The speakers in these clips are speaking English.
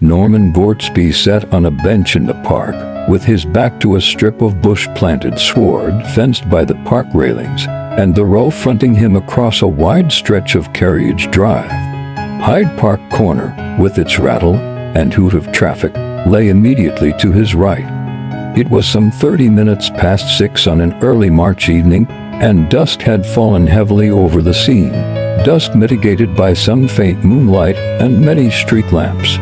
Norman Gortsby sat on a bench in the park, with his back to a strip of bush-planted sward fenced by the park railings, and the row fronting him across a wide stretch of Carriage Drive. Hyde Park Corner, with its rattle and hoot of traffic, lay immediately to his right. It was some 30 minutes past 6 on an early March evening, and dusk had fallen heavily over the scene, dusk mitigated by some faint moonlight and many street lamps.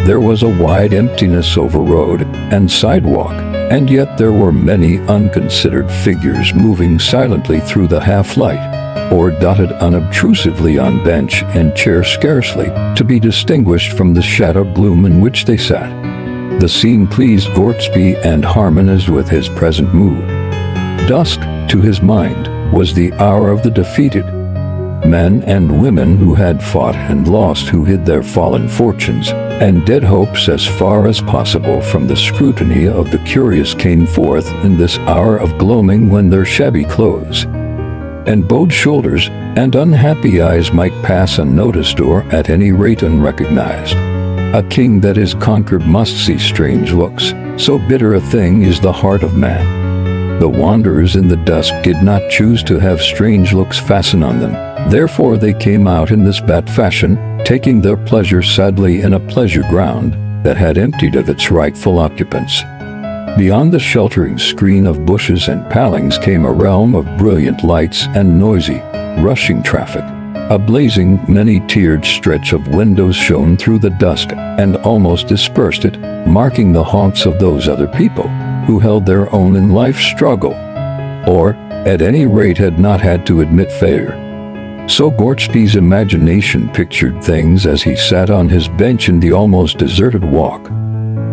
There was a wide emptiness over road and sidewalk, and yet there were many unconsidered figures moving silently through the half-light, or dotted unobtrusively on bench and chair, scarcely to be distinguished from the shadowed gloom in which they sat. The scene pleased Gortsby and harmonized with his present mood. Dusk, to his mind, was the hour of the defeated. Men and women who had fought and lost, who hid their fallen fortunes and dead hopes as far as possible from the scrutiny of the curious, came forth in this hour of gloaming, when their shabby clothes and bowed shoulders and unhappy eyes might pass unnoticed, or at any rate unrecognized. A king that is conquered must see strange looks, so bitter a thing is the heart of man. The wanderers in the dusk did not choose to have strange looks fasten on them, therefore they came out in this bad fashion, taking their pleasure sadly in a pleasure ground that had emptied of its rightful occupants. Beyond the sheltering screen of bushes and palings came a realm of brilliant lights and noisy, rushing traffic. A blazing, many-tiered stretch of windows shone through the dusk and almost dispersed it, marking the haunts of those other people who held their own in life's struggle, or, at any rate, had not had to admit failure. So Gortsby's imagination pictured things as he sat on his bench in the almost deserted walk.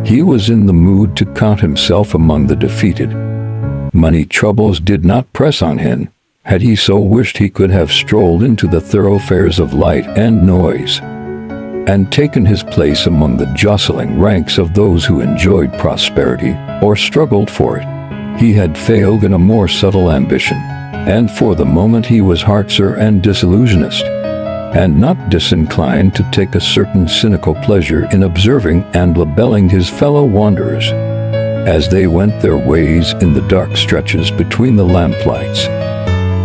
He was in the mood to count himself among the defeated. Money troubles did not press on him. Had he so wished, he could have strolled into the thoroughfares of light and noise, and taken his place among the jostling ranks of those who enjoyed prosperity or struggled for it. He had failed in a more subtle ambition, and for the moment he was heartsier and disillusionist, and not disinclined to take a certain cynical pleasure in observing and labeling his fellow wanderers as they went their ways in the dark stretches between the lamplights.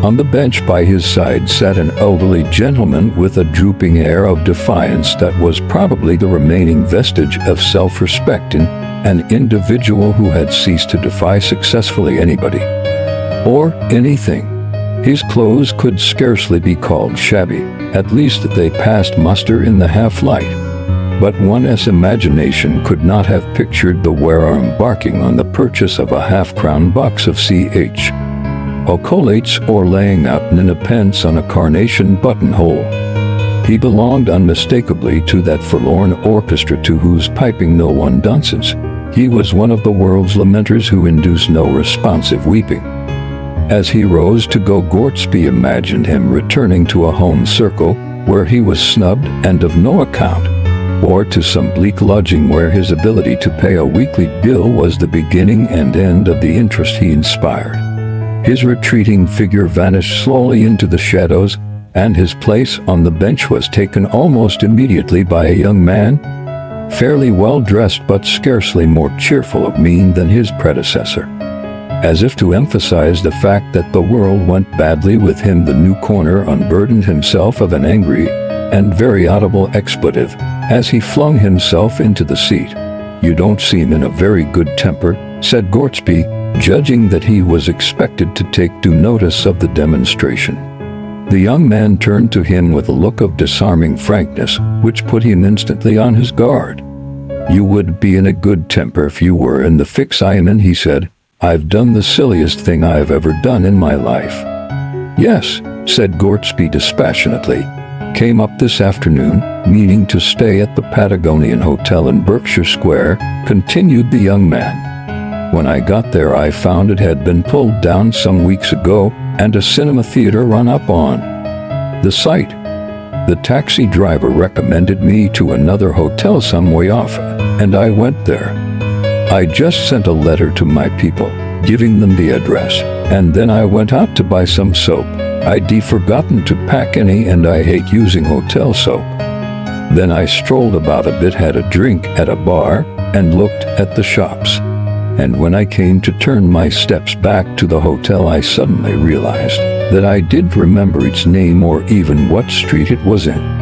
On the bench by his side sat an elderly gentleman with a drooping air of defiance that was probably the remaining vestige of self-respect in an individual who had ceased to defy successfully anybody or anything. His clothes could scarcely be called shabby, at least they passed muster in the half-light, but one's imagination could not have pictured the wearer embarking on the purchase of a half-crown box of Ch. Ocolates or laying out 9 on a carnation buttonhole. He belonged unmistakably to that forlorn orchestra to whose piping no one dances. He was one of the world's lamenters who induce no responsive weeping. As he rose to go, Gortsby imagined him returning to a home circle where he was snubbed and of no account, or to some bleak lodging where his ability to pay a weekly bill was the beginning and end of the interest he inspired. His retreating figure vanished slowly into the shadows, and his place on the bench was taken almost immediately by a young man, fairly well dressed but scarcely more cheerful of mien than his predecessor. As if to emphasize the fact that the world went badly with him, the newcomer unburdened himself of an angry and very audible expletive as he flung himself into the seat. "You don't seem in a very good temper," said Gortsby, judging that he was expected to take due notice of the demonstration. The young man turned to him with a look of disarming frankness, which put him instantly on his guard. "You would be in a good temper if you were in the fix I am in," he said. "I've done the silliest thing I've ever done in my life." "Yes," said Gortsby dispassionately. "Came up this afternoon, meaning to stay at the Patagonian Hotel in Berkshire Square," continued the young man. "When I got there I found it had been pulled down some weeks ago and a cinema theater run up on the site. The taxi driver recommended me to another hotel some way off, and I went there. I just sent a letter to my people, giving them the address, and then I went out to buy some soap. I'd forgotten to pack any, and I hate using hotel soap. Then I strolled about a bit, had a drink at a bar, and looked at the shops. And when I came to turn my steps back to the hotel, I suddenly realized that I didn't remember its name or even what street it was in.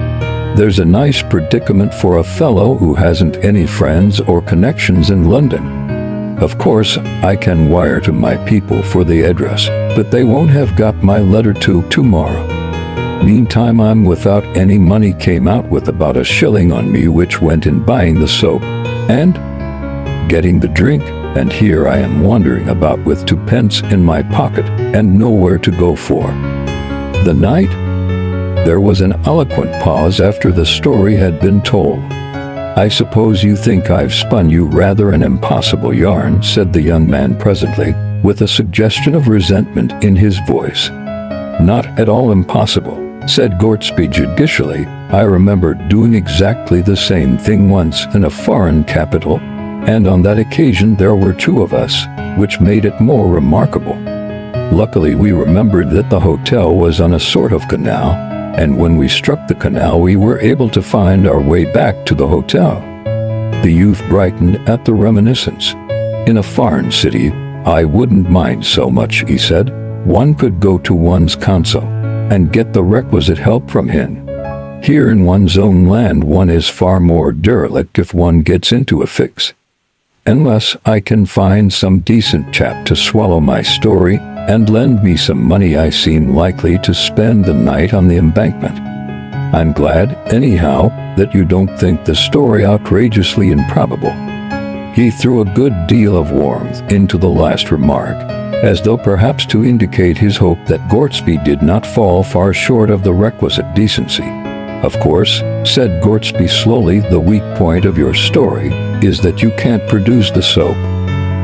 There's a nice predicament for a fellow who hasn't any friends or connections in London. Of course, I can wire to my people for the address, but they won't have got my letter tomorrow. Meantime, I'm without any money, came out with about a shilling on me, which went in buying the soap and getting the drink, and here I am wandering about with 2p in my pocket and nowhere to go for the night. There was an eloquent pause after the story had been told. I suppose you think I've spun you rather an impossible yarn, said the young man presently, with a suggestion of resentment in his voice. Not at all impossible, said Gortsby judicially. I remember doing exactly the same thing once in a foreign capital, and on that occasion there were two of us, which made it more remarkable. Luckily we remembered that the hotel was on a sort of canal, and when we struck the canal we were able to find our way back to the hotel. The youth brightened at the reminiscence. In a foreign city, I wouldn't mind so much, he said. One could go to one's consul and get the requisite help from him. Here in one's own land one is far more derelict if one gets into a fix. Unless I can find some decent chap to swallow my story and lend me some money, I seem likely to spend the night on the embankment. I'm glad, anyhow, that you don't think the story outrageously improbable. He threw a good deal of warmth into the last remark, as though perhaps to indicate his hope that Gortsby did not fall far short of the requisite decency. Of course, said Gortsby slowly, the weak point of your story is that you can't produce the soap.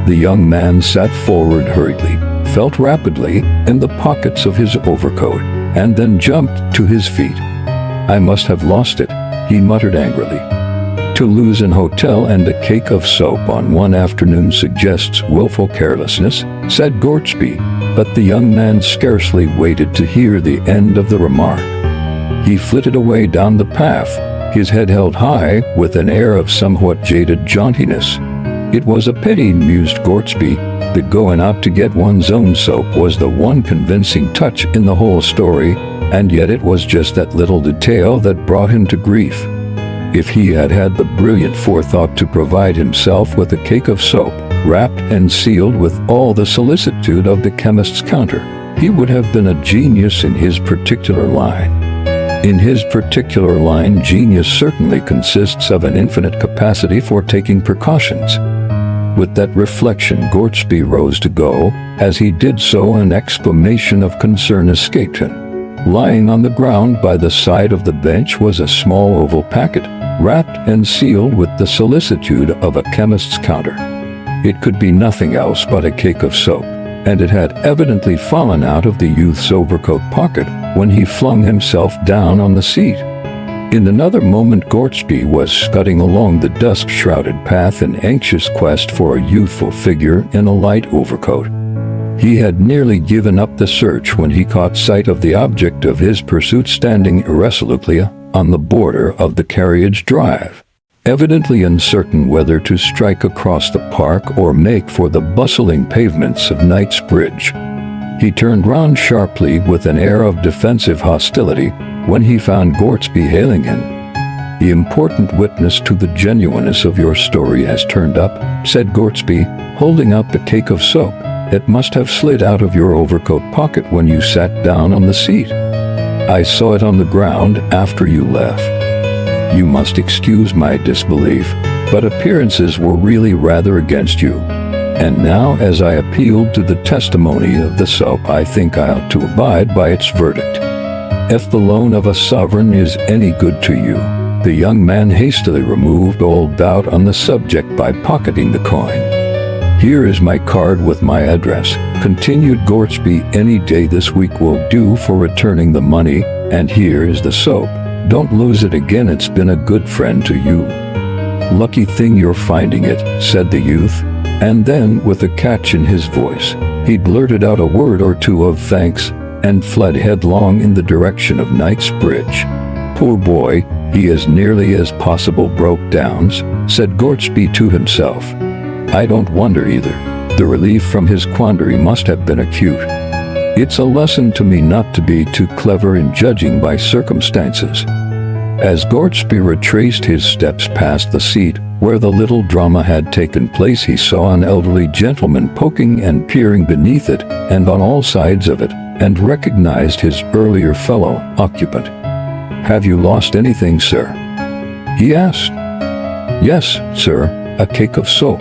The young man sat forward hurriedly, felt rapidly in the pockets of his overcoat, and then jumped to his feet. I must have lost it, he muttered angrily. To lose an hotel and a cake of soap on one afternoon suggests willful carelessness, said Gortsby, but the young man scarcely waited to hear the end of the remark. He flitted away down the path, his head held high, with an air of somewhat jaded jauntiness. It was a pity, mused Gortsby, that going out to get one's own soap was the one convincing touch in the whole story, and yet it was just that little detail that brought him to grief. If he had had the brilliant forethought to provide himself with a cake of soap, wrapped and sealed with all the solicitude of the chemist's counter, he would have been a genius in his particular line. In his particular line, genius certainly consists of an infinite capacity for taking precautions. With that reflection, Gortsby rose to go. As he did so, an exclamation of concern escaped him. Lying on the ground by the side of the bench was a small oval packet, wrapped and sealed with the solicitude of a chemist's counter. It could be nothing else but a cake of soap, and it had evidently fallen out of the youth's overcoat pocket when he flung himself down on the seat. In another moment Gortsby was scudding along the dusk-shrouded path in anxious quest for a youthful figure in a light overcoat. He had nearly given up the search when he caught sight of the object of his pursuit standing irresolutely on the border of the carriage drive, evidently uncertain whether to strike across the park or make for the bustling pavements of Knightsbridge. He turned round sharply with an air of defensive hostility when he found Gortsby hailing him. The important witness to the genuineness of your story has turned up, said Gortsby, holding out the cake of soap. It must have slid out of your overcoat pocket when you sat down on the seat. I saw it on the ground after you left. You must excuse my disbelief, but appearances were really rather against you. And now, as I appealed to the testimony of the soap, I think I ought to abide by its verdict. If the loan of a sovereign is any good to you, the young man hastily removed all doubt on the subject by pocketing the coin. Here is my card with my address, continued Gortsby. Any day this week will do for returning the money, and here is the soap. Don't lose it again, it's been a good friend to you. Lucky thing you're finding it, said the youth, and then, with a catch in his voice, he blurted out a word or two of thanks and fled headlong in the direction of Knightsbridge. Poor boy, He is nearly as possible broke downs, said Gortsby to himself. I don't wonder either. The relief from his quandary must have been acute. It's a lesson to me not to be too clever in judging by circumstances. As Gortsby retraced his steps past the seat where the little drama had taken place, he saw an elderly gentleman poking and peering beneath it and on all sides of it, and recognized his earlier fellow occupant. Have you lost anything, sir? He asked. Yes, sir, a cake of soap.